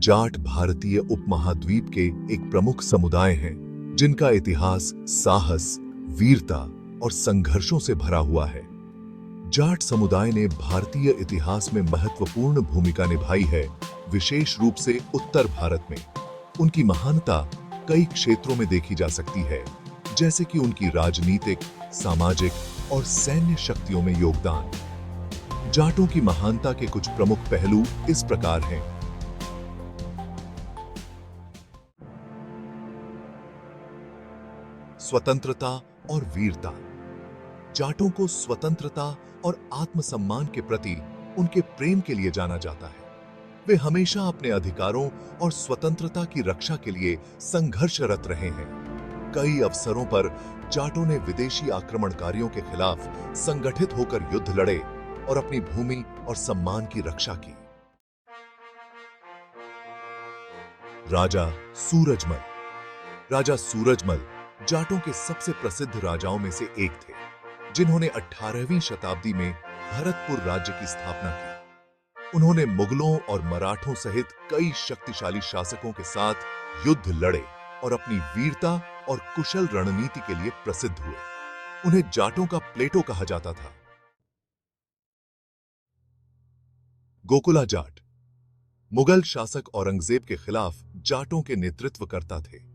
जाट भारतीय उपमहाद्वीप के एक प्रमुख समुदाय हैं जिनका इतिहास साहस, वीरता और संघर्षों से भरा हुआ है। जाट समुदाय ने भारतीय इतिहास में महत्वपूर्ण भूमिका निभाई है, विशेष रूप से उत्तर भारत में। उनकी महानता कई क्षेत्रों में देखी जा सकती है, जैसे कि उनकी राजनीतिक, सामाजिक और सैन्य शक्तियों में योगदान। जाटों की महानता के कुछ प्रमुख पहलू इस प्रकार हैं। स्वतंत्रता और वीरता। जाटों को स्वतंत्रता और आत्मसम्मान के प्रति उनके प्रेम के लिए जाना जाता है। वे हमेशा अपने अधिकारों और स्वतंत्रता की रक्षा के लिए संघर्षरत रहे हैं। कई अवसरों पर जाटों ने विदेशी आक्रमणकारियों के खिलाफ संगठित होकर युद्ध लड़े और अपनी भूमि और सम्मान की रक्षा की। राजा सूरजमल। राजा सूरजमल जाटों के सबसे प्रसिद्ध राजाओं में से एक थे, जिन्होंने 18वीं शताब्दी में भरतपुर राज्य की स्थापना की। उन्होंने मुगलों और मराठों सहित कई शक्तिशाली शासकों के साथ युद्ध लड़े और अपनी वीरता और कुशल रणनीति के लिए प्रसिद्ध हुए। उन्हें जाटों का प्लेटो कहा जाता था। गोकुला जाट मुगल शासक औरंगजेब के खिलाफ जाटों के नेतृत्व करता थे।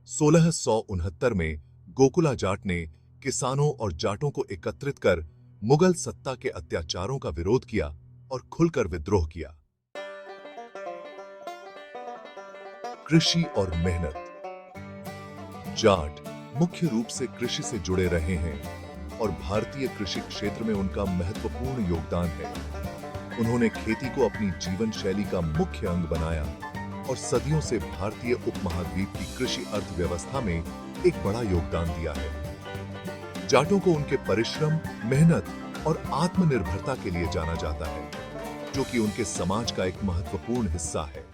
1669 में गोकुला जाट ने किसानों और जाटों को एकत्रित कर मुगल सत्ता के अत्याचारों का विरोध किया और खुलकर विद्रोह किया। कृषि और मेहनत। जाट मुख्य रूप से कृषि से जुड़े रहे हैं और भारतीय कृषि क्षेत्र में उनका महत्वपूर्ण योगदान है। उन्होंने खेती को अपनी जीवन शैली का मुख्य अंग बनाया और सदियों से भारतीय उपमहाद्वीप की कृषि अर्थव्यवस्था में एक बड़ा योगदान दिया है। जाटों को उनके परिश्रम, मेहनत और आत्मनिर्भरता के लिए जाना जाता है, जो कि उनके समाज का एक महत्वपूर्ण हिस्सा है।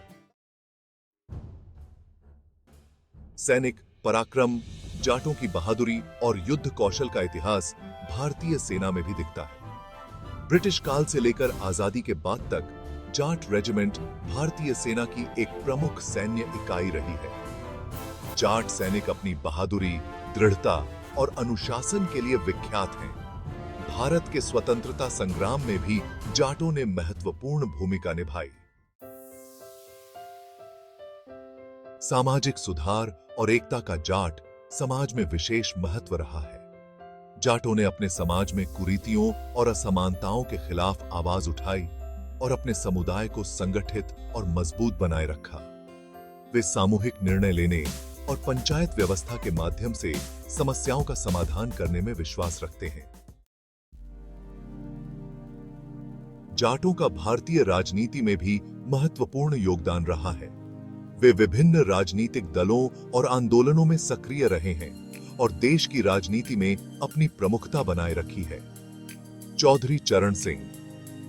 सैनिक पराक्रम। जाटों की बहादुरी और युद्ध कौशल का इतिहास भारतीय सेना में भी दिखता है। ब्रिटिश काल से लेकर आजादी के बाद तक जाट रेजिमेंट भारतीय सेना की एक प्रमुख सैन्य इकाई रही है। जाट सैनिक अपनी बहादुरी, दृढ़ता और अनुशासन के लिए विख्यात हैं। भारत के स्वतंत्रता संग्राम में भी जाटों ने महत्वपूर्ण भूमिका निभाई। सामाजिक सुधार और एकता का जाट समाज में विशेष महत्व रहा है। जाटों ने अपने समाज में कुरीतियों और असमानताओं के खिलाफ आवाज उठाई और अपने समुदाय को संगठित और मजबूत बनाए रखा। वे सामूहिक निर्णय लेने और पंचायत व्यवस्था के माध्यम से समस्याओं का समाधान करने में विश्वास रखते हैं। जाटों का भारतीय राजनीति में भी महत्वपूर्ण योगदान रहा है। वे विभिन्न राजनीतिक दलों और आंदोलनों में सक्रिय रहे हैं और देश की राजनीति में अपनी प्रमुखता बनाए रखी है। चौधरी चरण सिंह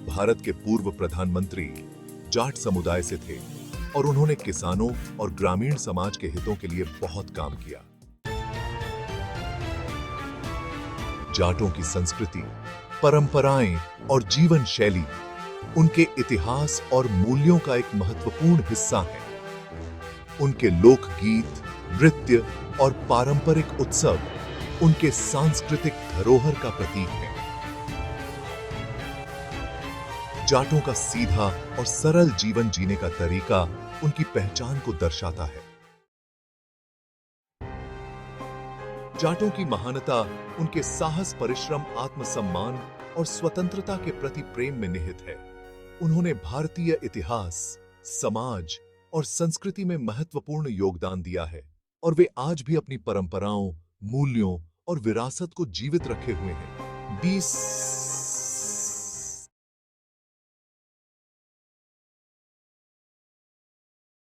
भारत के पूर्व प्रधानमंत्री जाट समुदाय से थे और उन्होंने किसानों और ग्रामीण समाज के हितों के लिए बहुत काम किया। जाटों की संस्कृति, परंपराएं और जीवन शैली उनके इतिहास और मूल्यों का एक महत्वपूर्ण हिस्सा है। उनके लोकगीत, नृत्य और पारंपरिक उत्सव उनके सांस्कृतिक धरोहर का प्रतीक है। जाटों का सीधा और सरल जीवन जीने का तरीका उनकी पहचान को दर्शाता है। जाटों की महानता उनके साहस, परिश्रम, आत्मसम्मान और स्वतंत्रता के प्रति प्रेम में निहित है। उन्होंने भारतीय इतिहास, समाज और संस्कृति में महत्वपूर्ण योगदान दिया है और वे आज भी अपनी परंपराओं, मूल्यों और विरासत को जीवित रखे हुए हैं। 20